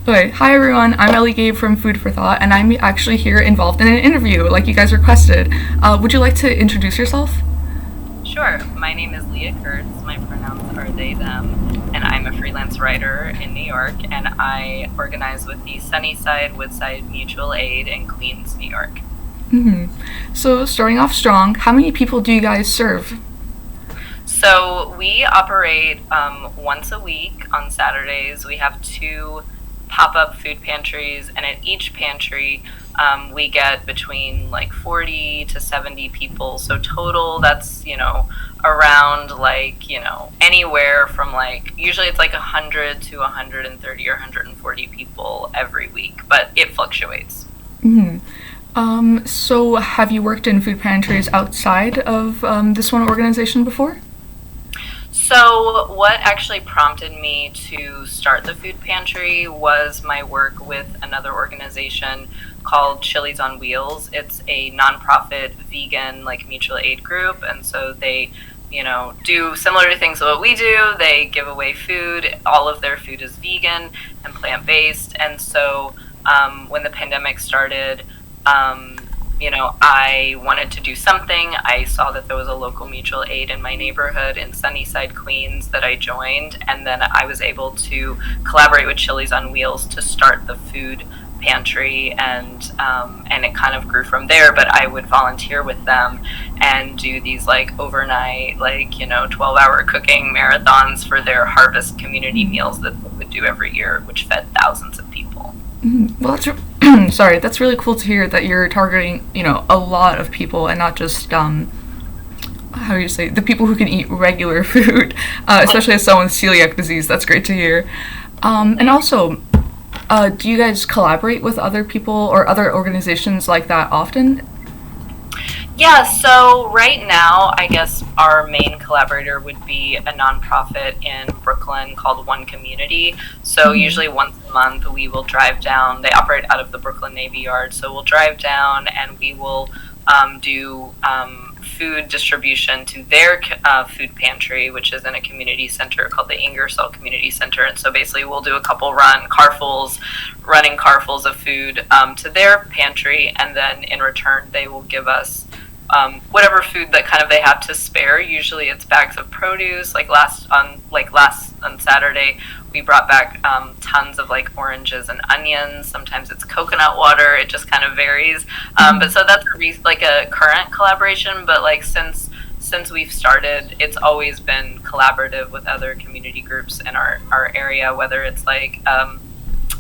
Okay, hi everyone, I'm Ellie Gabe from Food for Thought, and I'm actually here involved in an interview, like you guys requested. Would you like to introduce yourself? Sure. My name is Leah Kurtz. My pronouns are they, them, and I'm a freelance writer in New York, and I organize with the Sunnyside, Woodside Mutual Aid in Queens, New York. So, starting off strong, how many people do you guys serve? So we operate once a week on Saturdays. We have two pop-up food pantries, and at each pantry we get between like 40 to 70 people. So total, that's, around like, anywhere from like, usually it's like 100 to 130 or 140 people every week, but it fluctuates. So have you worked in food pantries outside of this one organization before? So, what actually prompted me to start the food pantry was my work with another organization called Chili's on Wheels. It's a nonprofit vegan like mutual aid group, and so they, do similar to things what we do. They give away food. All of their food is vegan and plant-based, and so when the pandemic started, I wanted to do something. I saw that there was a local mutual aid in my neighborhood in Sunnyside, Queens that I joined, and then I was able to collaborate with Chili's on Wheels to start the food pantry, and it kind of grew from there. But I would volunteer with them and do these like overnight, 12-hour cooking marathons for their harvest community meals that they would do every year, which fed thousands of people. Well, sorry, that's really cool to hear that you're targeting, a lot of people and not just, how do you say, the people who can eat regular food, especially as someone with celiac disease. That's great to hear. And also, do you guys collaborate with other people or other organizations like that often? Yeah, so right now, I guess our main collaborator would be a nonprofit in Brooklyn called One Community. So usually once a month, we will drive down. They operate out of the Brooklyn Navy Yard. So we'll drive down and we will do food distribution to their food pantry, which is in a community center called the Ingersoll Community Center. And so basically we'll do a couple running carfuls of food to their pantry, and then in return they will give us whatever food that kind of they have to spare. Usually it's bags of produce. Last on Saturday, we brought back tons of like oranges and onions. Sometimes it's coconut water. It just kind of varies. But so that's a current collaboration. But like since we've started, it's always been collaborative with other community groups in our area, whether it's like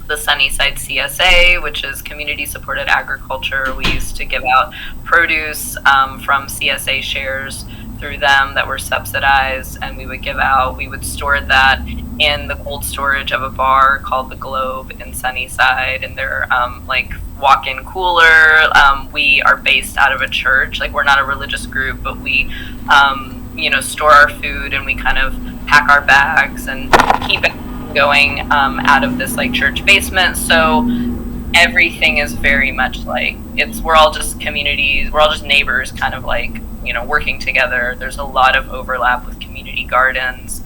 the Sunnyside CSA, which is community supported agriculture. We used to give out produce from CSA shares through them that were subsidized, and we would store that in the cold storage of a bar called the Globe in Sunnyside, and their walk-in cooler. We are based out of a church. Like, we're not a religious group, but we store our food, and we kind of pack our bags and keep it going out of this like church basement. So everything is very much like we're all just communities, we're all just neighbors, kind of like working together. There's a lot of overlap with community gardens.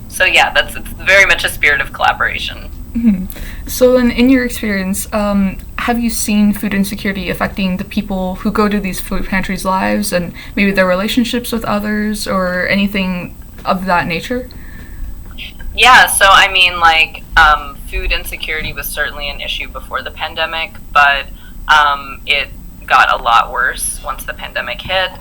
So yeah, it's very much a spirit of collaboration. So then, in your experience, have you seen food insecurity affecting the people who go to these food pantries' lives and maybe their relationships with others or anything of that nature? Yeah, so I mean, food insecurity was certainly an issue before the pandemic, but it got a lot worse once the pandemic hit.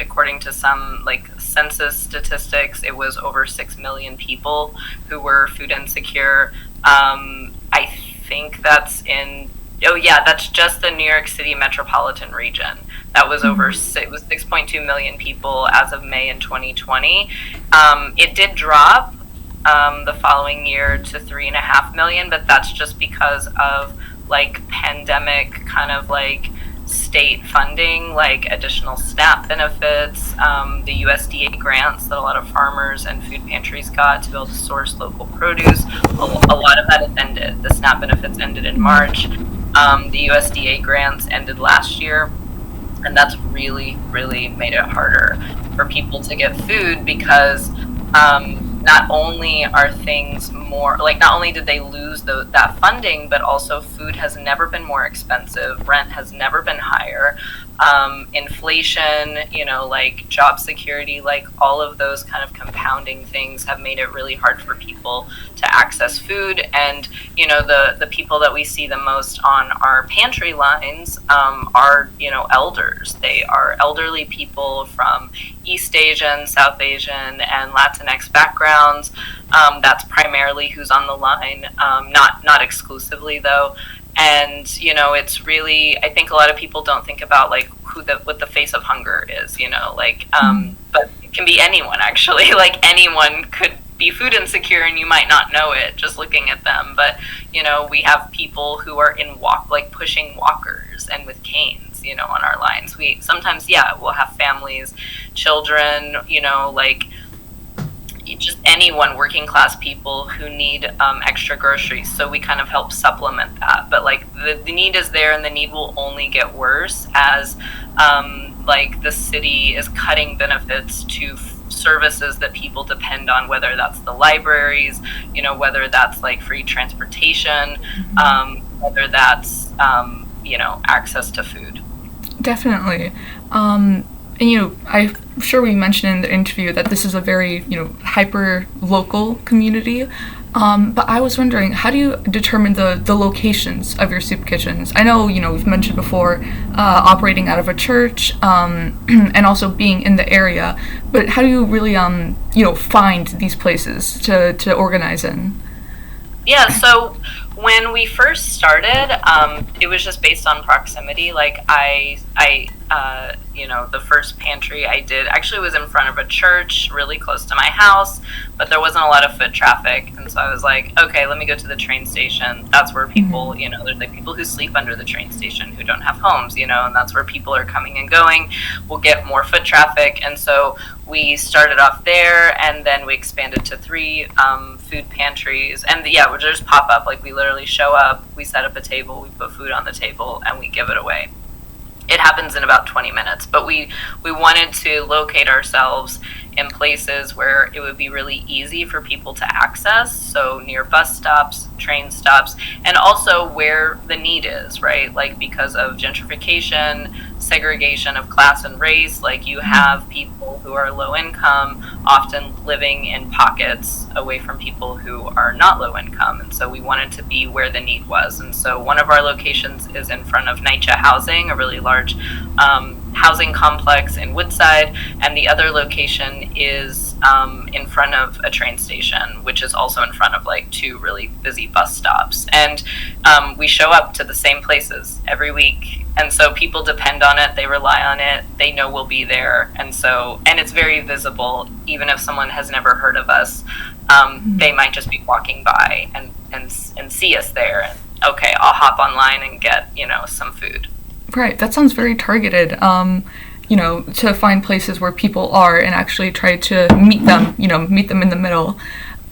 According to some census statistics, it was over 6 million people who were food insecure. I think that's that's just the New York City metropolitan region. That was it was 6.2 million people as of May in 2020. It did drop the following year to 3.5 million, but that's just because of pandemic kind of state funding, additional SNAP benefits, the USDA grants that a lot of farmers and food pantries got to be able to source local produce. A lot of that has ended. The SNAP benefits ended in March. The USDA grants ended last year. And that's really, really made it harder for people to get food because not only are things more like, not only did they lose that funding, but also food has never been more expensive, rent has never been higher, inflation, like job security, like all of those kind of compounding things have made it really hard for people to access food. And the people that we see the most on our pantry lines are elders. They are elderly people from East Asian, South Asian, and Latinx backgrounds. That's primarily who's on the line, not exclusively though. And it's really, I think a lot of people don't think about like what the face of hunger is, but it can be anyone actually. Like anyone could be food insecure and you might not know it just looking at them. But we have people who are pushing walkers and with canes, on our lines. We sometimes, we'll have families, children, like just anyone, working class people who need extra groceries. So we kind of help supplement that. But like the need is there, and the need will only get worse as like the city is cutting benefits to services that people depend on, whether that's the libraries, whether that's like free transportation, whether that's access to food. Definitely. And I'm sure we mentioned in the interview that this is a very, hyper local community. But I was wondering, how do you determine the locations of your soup kitchens? I know, we've mentioned before operating out of a church and also being in the area, but how do you really, find these places to organize in? Yeah, so when we first started, it was just based on proximity. Like the first pantry I did actually was in front of a church really close to my house, but there wasn't a lot of foot traffic. And so I was like, okay, let me go to the train station. That's where people, there's like people who sleep under the train station who don't have homes, and that's where people are coming and going. We'll get more foot traffic. And so we started off there, and then we expanded to 3 food pantries. And we just pop up. Like we literally show up, we set up a table, we put food on the table, and we give it away. It happens in about 20 minutes, but we wanted to locate ourselves in places where it would be really easy for people to access, so near bus stops, train stops, and also where the need is, right? Like because of gentrification, segregation of class and race, like you have people who are low income often living in pockets away from people who are not low income, and so we wanted to be where the need was. And so one of our locations is in front of NYCHA Housing, a really large housing complex in Woodside, and the other location is in front of a train station, which is also in front of like 2 really busy bus stops. And we show up to the same places every week, and so people depend on it, they rely on it, they know we'll be there. And it's very visible. Even if someone has never heard of us, they might just be walking by and see us there, and okay, I'll hop online and get some food. Right, that sounds very targeted, to find places where people are and actually try to meet them in the middle.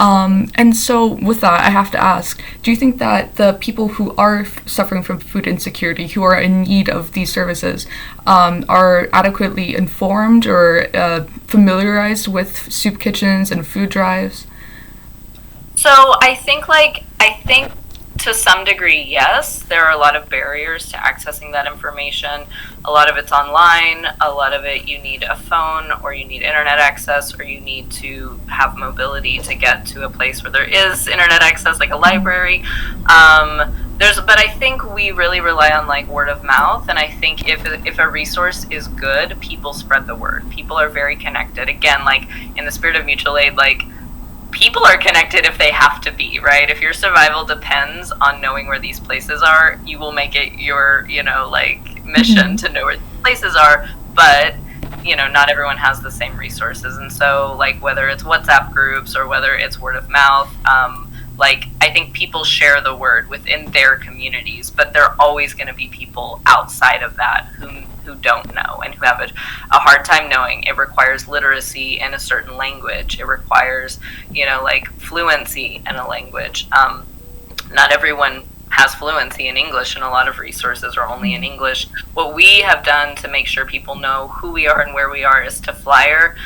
And so with that, I have to ask, do you think that the people who are suffering from food insecurity, who are in need of these services, are adequately informed or familiarized with soup kitchens and food drives? So I think to some degree, yes. There are a lot of barriers to accessing that information. A lot of it's online. A lot of it, you need a phone, or you need internet access, or you need to have mobility to get to a place where there is internet access, like a library. But I think we really rely on like word of mouth, and I think if a resource is good, people spread the word. People are very connected. Again, like in the spirit of mutual aid, like people are connected if they have to be, right? If your survival depends on knowing where these places are, you will make it your, mission to know where these places are. But, not everyone has the same resources. And so, like, whether it's WhatsApp groups or whether it's word of mouth, I think people share the word within their communities, but there are always going to be people outside of that who don't know and who have a hard time knowing. It requires literacy in a certain language. It requires, fluency in a language. Not everyone has fluency in English, and a lot of resources are only in English. What we have done to make sure people know who we are and where we are is to flyer.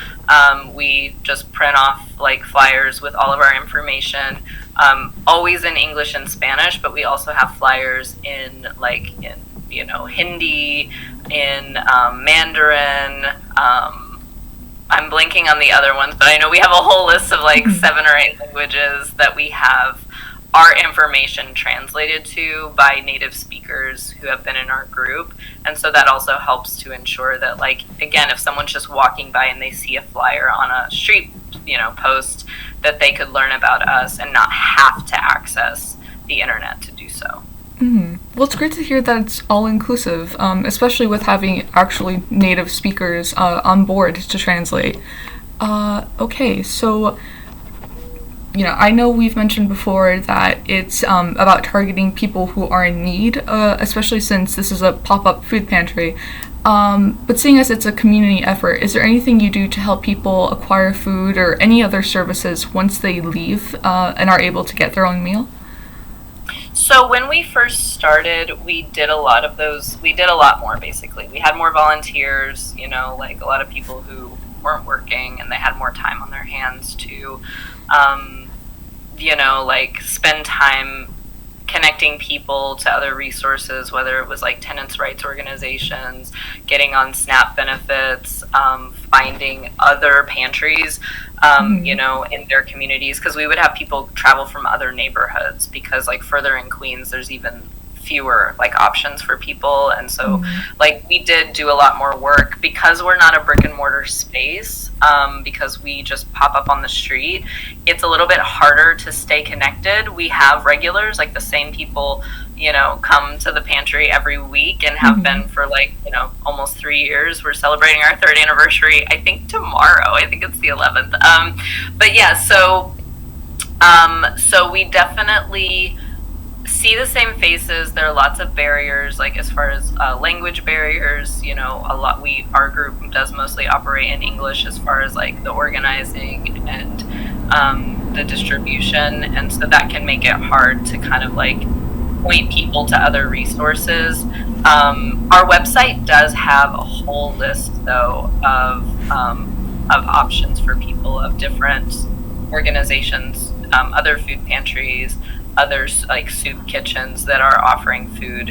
We just print off like flyers with all of our information, always in English and Spanish, but we also have flyers in Hindi, in Mandarin. I'm blanking on the other ones, but I know we have a whole list of like 7 or 8 languages that we have our information translated to by native speakers who have been in our group. And so that also helps to ensure that, like, again, if someone's just walking by and they see a flyer on a street, post, that they could learn about us and not have to access the internet to do so. Mm-hmm. Well, it's great to hear that it's all inclusive, especially with having actually native speakers on board to translate. Okay, so I know we've mentioned before that it's about targeting people who are in need, especially since this is a pop-up food pantry. But seeing as it's a community effort, is there anything you do to help people acquire food or any other services once they leave and are able to get their own meal? So when we first started, we did a lot of those. We did a lot more, basically. We had more volunteers, like a lot of people who weren't working and they had more time on their hands to, spend time connecting people to other resources, whether it was like tenants' rights organizations, getting on SNAP benefits, finding other pantries, in their communities, because we would have people travel from other neighborhoods, because like further in Queens, there's even fewer like options for people. And so like we did do a lot more work because we're not a brick and mortar space, because we just pop up on the street. It's a little bit harder to stay connected. We have regulars, like the same people, come to the pantry every week and have been for like, almost 3 years. We're celebrating our 3rd anniversary, I think tomorrow. I think it's the 11th. But yeah, so we definitely see the same faces. There are lots of barriers, like as far as language barriers. Our group does mostly operate in English as far as like the organizing and the distribution, and so that can make it hard to kind of like point people to other resources. Our website does have a whole list though of options for people, of different organizations, other food pantries, others like soup kitchens that are offering food.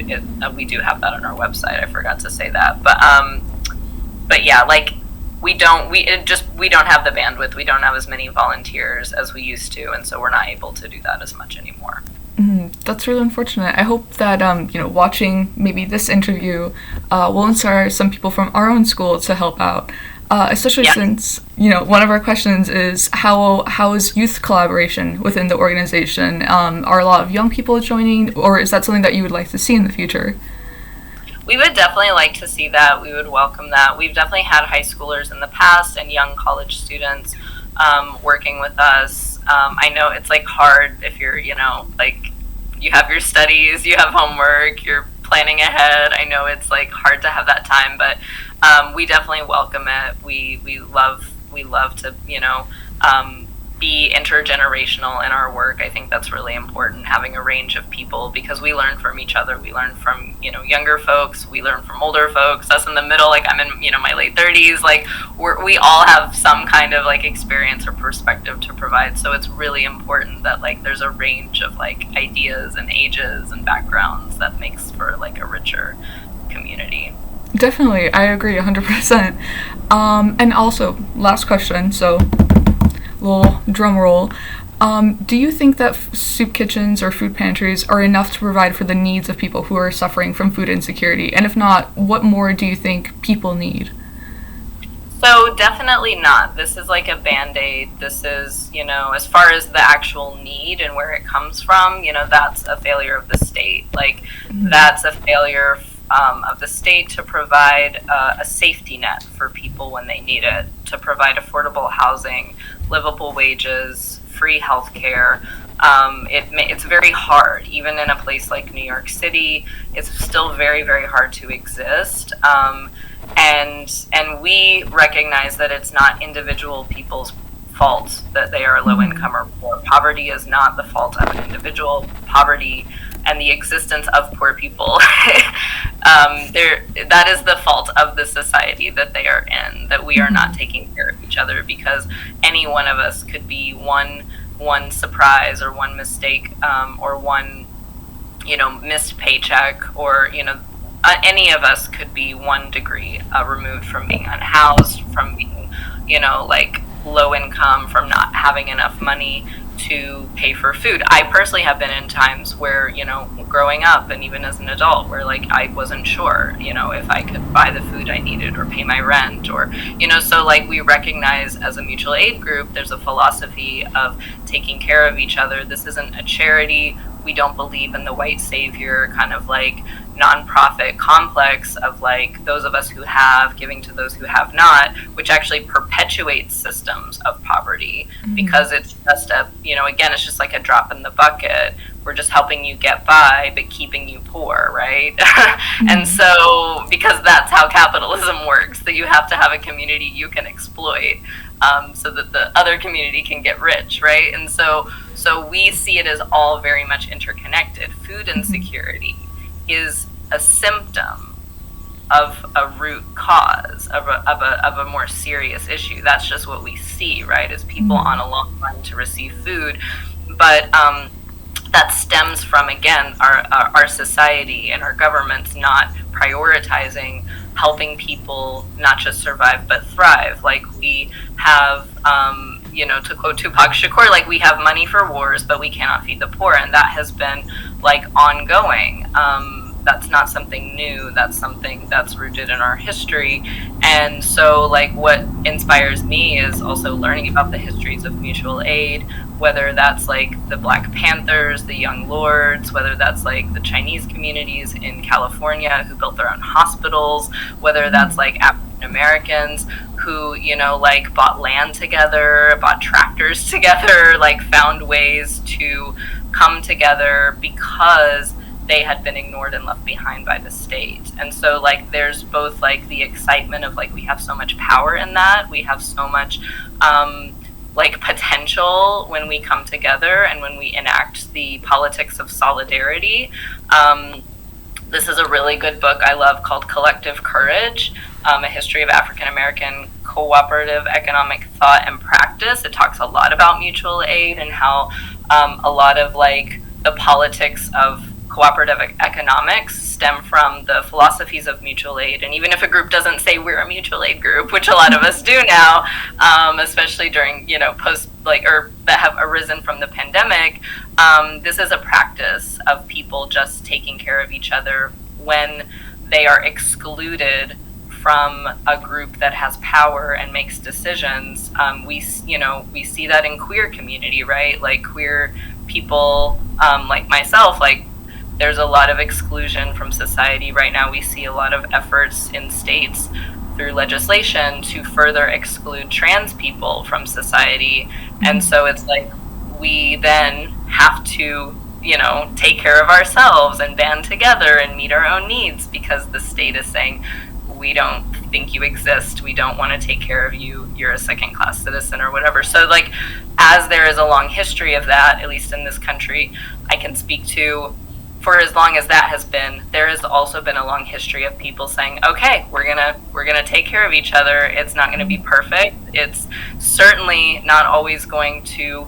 We do have that on our website. I forgot to say that, but yeah, like we don't have the bandwidth. We don't have as many volunteers as we used to, and so we're not able to do that as much anymore. That's really unfortunate. I hope that watching maybe this interview will inspire some people from our own school to help out. Especially since, one of our questions is how is youth collaboration within the organization? Are a lot of young people joining, or is that something that you would like to see in the future? We would definitely like to see that. We would welcome that. We've definitely had high schoolers in the past and young college students working with us. I know it's like hard if you're, like you have your studies, you have homework, you're planning ahead. I know it's like hard to have that time, but we definitely welcome it. We love to be intergenerational in our work. I think that's really important, having a range of people, because we learn from each other. We learn from younger folks, we learn from older folks, us in the middle, like I'm in my late 30s, like we all have some kind of like experience or perspective to provide. So it's really important that like there's a range of like ideas and ages and backgrounds that makes for like a richer community. Definitely, I agree 100%. And also, last question, so little drum roll. Do you think that soup kitchens or food pantries are enough to provide for the needs of people who are suffering from food insecurity? And if not, what more do you think people need? So definitely not. This is like a Band-Aid. This is, as far as the actual need and where it comes from, that's a failure of the state. Like, that's a failure of the state to provide a safety net for people when they need it, to provide affordable housing, livable wages, free health care. It's very hard. Even in a place like New York City, it's still very, very hard to exist. And we recognize that it's not individual people's fault that they are low income or poor. Poverty is not the fault of an individual. Poverty and the existence of poor people, that is the fault of the society that they are in, that we are not taking care of each other, because any one of us could be one surprise or one mistake, or one, missed paycheck, or, any of us could be 1 degree removed from being unhoused, from being, like low income, from not having enough money to pay for food. I personally have been in times where, growing up and even as an adult, where like I wasn't sure, if I could buy the food I needed or pay my rent, or, so like we recognize as a mutual aid group, there's a philosophy of taking care of each other. This isn't a charity. We don't believe in the white savior kind of like nonprofit complex of like those of us who have giving to those who have not, which actually perpetuates systems of poverty, because it's just again, it's just like a drop in the bucket. We're just helping you get by, but keeping you poor, right? And so, because that's how capitalism works, that you have to have a community you can exploit, so that the other community can get rich, right? And so we see it as all very much interconnected. Food insecurity is a symptom of a root cause of a more serious issue. That's just what we see, right? As people on a long run to receive food, but that stems from, again, our society and our governments not prioritizing helping people not just survive but thrive. Like we have, to quote Tupac Shakur, like we have money for wars, but we cannot feed the poor, and that has been like ongoing. That's not something new. That's something that's rooted in our history. And so like what inspires me is also learning about the histories of mutual aid, whether that's like the Black Panthers, the Young Lords, whether that's like the Chinese communities in California who built their own hospitals, whether that's like African Americans who, like bought land together, bought tractors together, like found ways to come together because they had been ignored and left behind by the state. And so like there's both like the excitement of like we have so much power in that, we have so much like potential when we come together and when we enact the politics of solidarity. This is a really good book I love called Collective Courage, A History of African American Cooperative Economic Thought and Practice. It talks a lot about mutual aid and how a lot of like the politics of cooperative economics stem from the philosophies of mutual aid. And even if a group doesn't say we're a mutual aid group, which a lot of us do now, especially during, post or that have arisen from the pandemic, this is a practice of people just taking care of each other when they are excluded from a group that has power and makes decisions. We see that in queer community, right? Like queer people, like myself, like there's a lot of exclusion from society right now. We see a lot of efforts in states through legislation to further exclude trans people from society. And so it's like we then have to, take care of ourselves and band together and meet our own needs because the state is saying, we don't think you exist. We don't want to take care of you. You're a second-class citizen or whatever. So like, as there is a long history of that, at least in this country, I can speak to, for as long as that has been, there has also been a long history of people saying, okay, we're gonna take care of each other. It's not gonna be perfect. It's certainly not always going to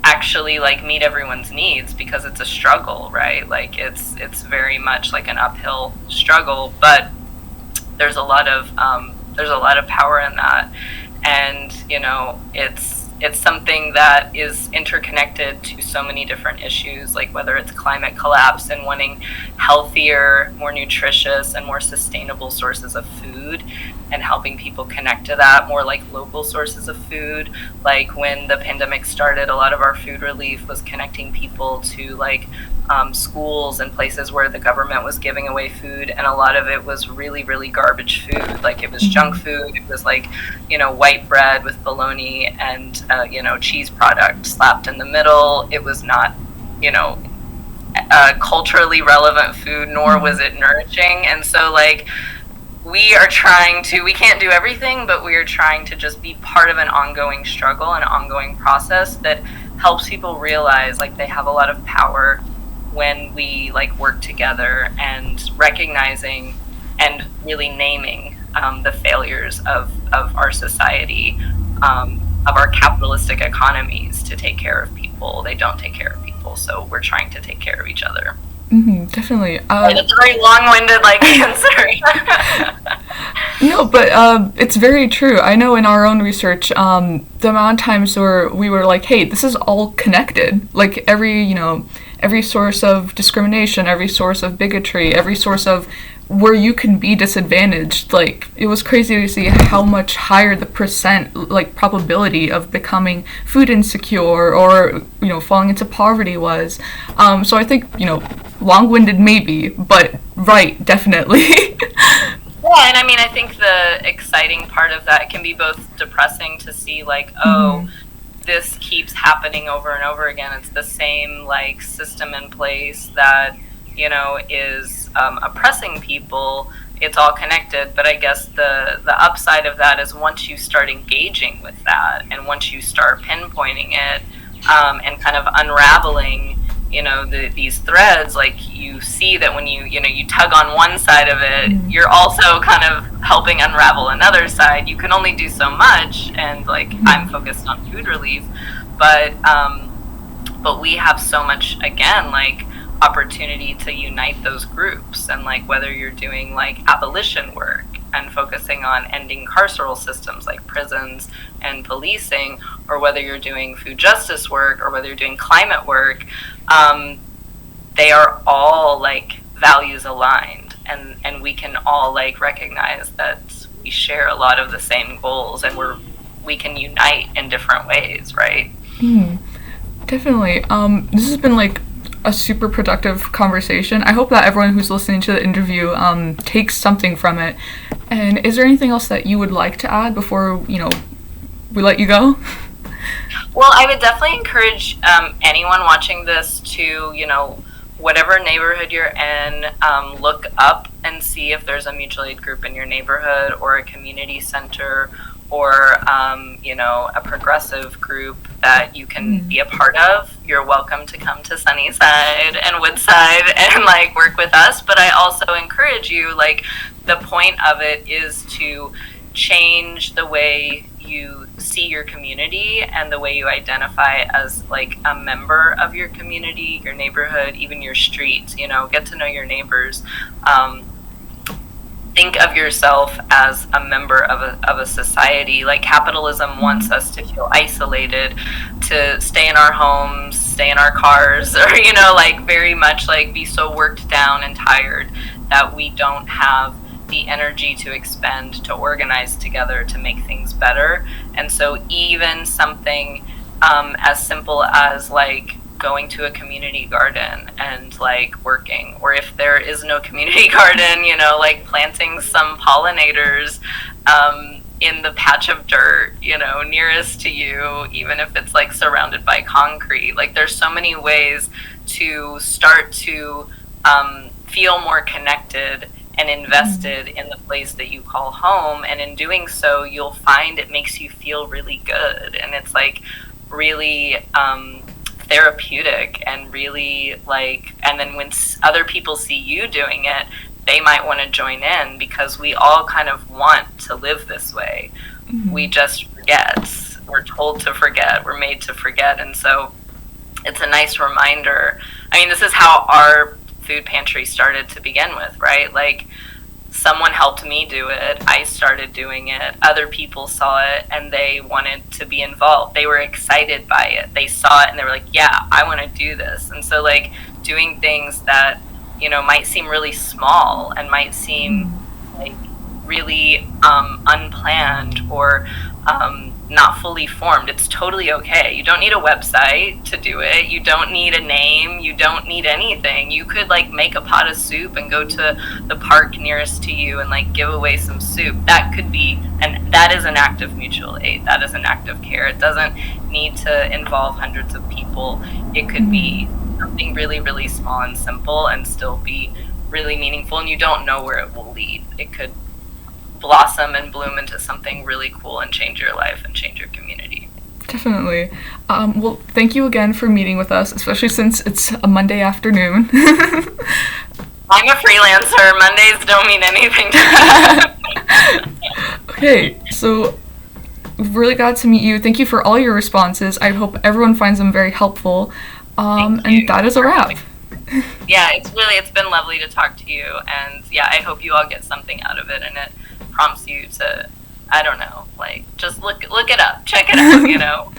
actually like meet everyone's needs because it's a struggle, right? Like it's very much like an uphill struggle, but there's a lot of power in that, and it's something that is interconnected to so many different issues, like whether it's climate collapse and wanting healthier, more nutritious, and more sustainable sources of food, and helping people connect to that, more like local sources of food. Like when the pandemic started, a lot of our food relief was connecting people to like schools and places where the government was giving away food, and a lot of it was really, really garbage food. Like it was junk food. It was like, white bread with bologna and cheese product slapped in the middle. It was not, culturally relevant food, nor was it nourishing. And so like we can't do everything, but we are trying to just be part of an ongoing struggle, an ongoing process that helps people realize like they have a lot of power when we like work together and recognizing and really naming the failures of our society, of our capitalistic economies to take care of people. They don't take care of people, so we're trying to take care of each other. Definitely. That's a very long-winded like answer. No, but it's very true. I know in our own research, the amount of times where we were like, "Hey, this is all connected." Like every source of discrimination, every source of bigotry, every source of where you can be disadvantaged. Like it was crazy to see how much higher the percent, like probability of becoming food insecure or falling into poverty was. So I think long-winded maybe, but right, definitely. Yeah, and I mean, I think the exciting part of that can be both depressing to see, like, oh, this keeps happening over and over again. It's the same, like, system in place that, is oppressing people. It's all connected, but I guess the upside of that is once you start engaging with that and once you start pinpointing it and kind of unraveling these threads, like you see that when you tug on one side of it, you're also kind of helping unravel another side. You can only do so much, and like I'm focused on food relief, but we have so much, again, like opportunity to unite those groups. And like whether you're doing like abolition work and focusing on ending carceral systems like prisons and policing, or whether you're doing food justice work, or whether you're doing climate work, they are all like values aligned, and we can all like recognize that we share a lot of the same goals, and we can unite in different ways, right? Definitely. This has been like a super productive conversation. I hope that everyone who's listening to the interview takes something from it. And is there anything else that you would like to add before we let you go? Well, I would definitely encourage anyone watching this to, whatever neighborhood you're in, look up and see if there's a mutual aid group in your neighborhood, or a community center, or a progressive group that you can be a part of. You're welcome to come to Sunnyside and Woodside and like work with us. But I also encourage you, like the point of it is to change the way you see your community and the way you identify as like a member of your community, your neighborhood, even your street. Get to know your neighbors. Think of yourself as a member of a society. Like capitalism wants us to feel isolated, to stay in our homes, stay in our cars, or like very much like be so worked down and tired that we don't have the energy to expend to organize together to make things better. And so even something as simple as like going to a community garden and like working, or if there is no community garden, like planting some pollinators in the patch of dirt nearest to you, even if it's like surrounded by concrete. Like there's so many ways to start to feel more connected and invested in the place that you call home. And in doing so, you'll find it makes you feel really good, and it's like really therapeutic, and really like, and then when other people see you doing it, they might want to join in, because we all kind of want to live this way. We just forget. We're told to forget. We're made to forget. And so it's a nice reminder. I mean, this is how our food pantry started to begin with, right? Like someone helped me do it. I started doing it. Other people saw it and they wanted to be involved. They were excited by it. They saw it and they were like, yeah, I want to do this. And so like doing things that, might seem really small and might seem like really unplanned or not fully formed. It's totally okay. You don't need a website to do it. You don't need a name. You don't need anything. You could like make a pot of soup and go to the park nearest to you and like give away some soup. That could be, and that is an act of mutual aid. That is an act of care. It doesn't need to involve hundreds of people. It could be something really, really small and simple and still be really meaningful, and you don't know where it will lead. It could blossom and bloom into something really cool and change your life and change your community. Definitely. Well, thank you again for meeting with us, especially since it's a Monday afternoon. I'm a freelancer. Mondays don't mean anything to me. Okay, so really glad to meet you. Thank you for all your responses. I hope everyone finds them very helpful. And that is a wrap. Yeah, it's been lovely to talk to you, and yeah, I hope you all get something out of it, and it prompts you to, I don't know, like, just look it up, check it out,